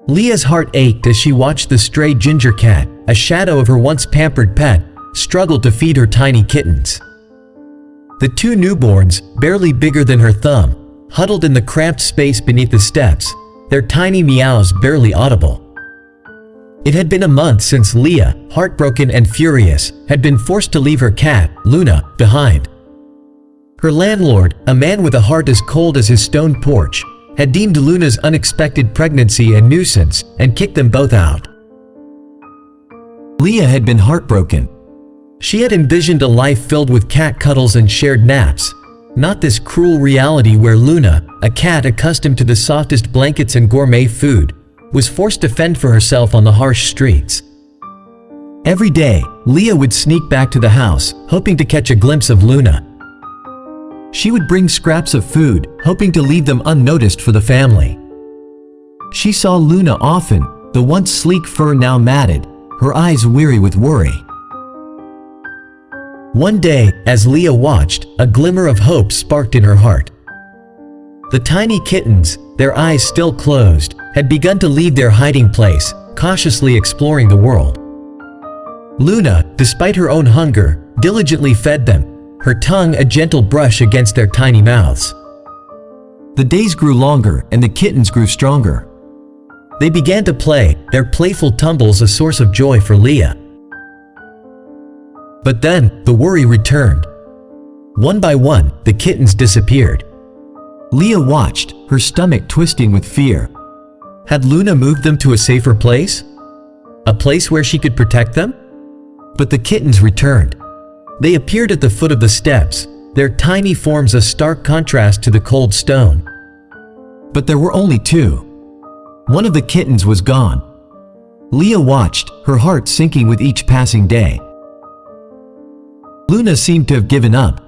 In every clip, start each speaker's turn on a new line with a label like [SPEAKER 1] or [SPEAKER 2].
[SPEAKER 1] Leah's heart ached as she watched the stray ginger cat, a shadow of her once pampered pet, struggle to feed her tiny kittens. The two newborns, barely bigger than her thumb, huddled in the cramped space beneath the steps, their tiny meows barely audible. It had been a month since Leah, heartbroken and furious, had been forced to leave her cat, Luna, behind. Her landlord, a man with a heart as cold as his stone porch, had deemed Luna's unexpected pregnancy a nuisance and kicked them both out. Leah had been heartbroken. She had envisioned a life filled with cat cuddles and shared naps, not this cruel reality where Luna, a cat accustomed to the softest blankets and gourmet food, was forced to fend for herself on the harsh streets. Every day, Leah would sneak back to the house, hoping to catch a glimpse of Luna. She would bring scraps of food, hoping to leave them unnoticed for the family. She saw Luna often, the once sleek fur now matted, her eyes weary with worry. One day, as Leah watched, a glimmer of hope sparked in her heart. The tiny kittens, their eyes still closed, had begun to leave their hiding place, cautiously exploring the world. Luna, despite her own hunger, diligently fed them, her tongue a gentle brush against their tiny mouths. The days grew longer and the kittens grew stronger. They began to play, their playful tumbles a source of joy for Leah. But then, the worry returned. One by one, the kittens disappeared. Leah watched, her stomach twisting with fear. Had Luna moved them to a safer place? A place where she could protect them? But the kittens returned. They appeared at the foot of the steps, their tiny forms a stark contrast to the cold stone. But there were only two. One of the kittens was gone. Leah watched, her heart sinking with each passing day. Luna seemed to have given up.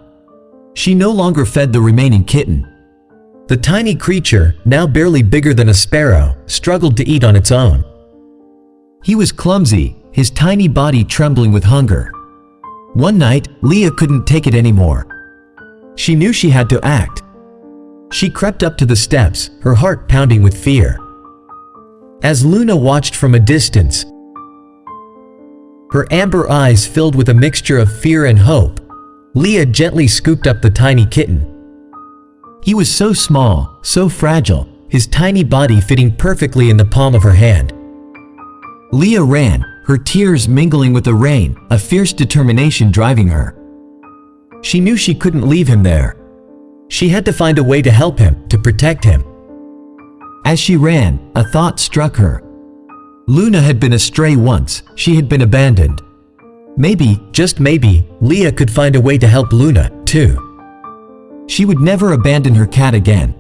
[SPEAKER 1] She no longer fed the remaining kitten. The tiny creature, now barely bigger than a sparrow, struggled to eat on its own. He was clumsy, his tiny body trembling with hunger. One night, Leah couldn't take it anymore. She knew she had to act. She crept up to the steps, her heart pounding with fear. As Luna watched from a distance, her amber eyes filled with a mixture of fear and hope, Leah gently scooped up the tiny kitten. He was so small, so fragile, his tiny body fitting perfectly in the palm of her hand. Leah ran, her tears mingling with the rain, a fierce determination driving her. She knew she couldn't leave him there. She had to find a way to help him, to protect him. As she ran, a thought struck her. Luna had been a stray once, she had been abandoned. Maybe, just maybe, Leah could find a way to help Luna, too. She would never abandon her cat again.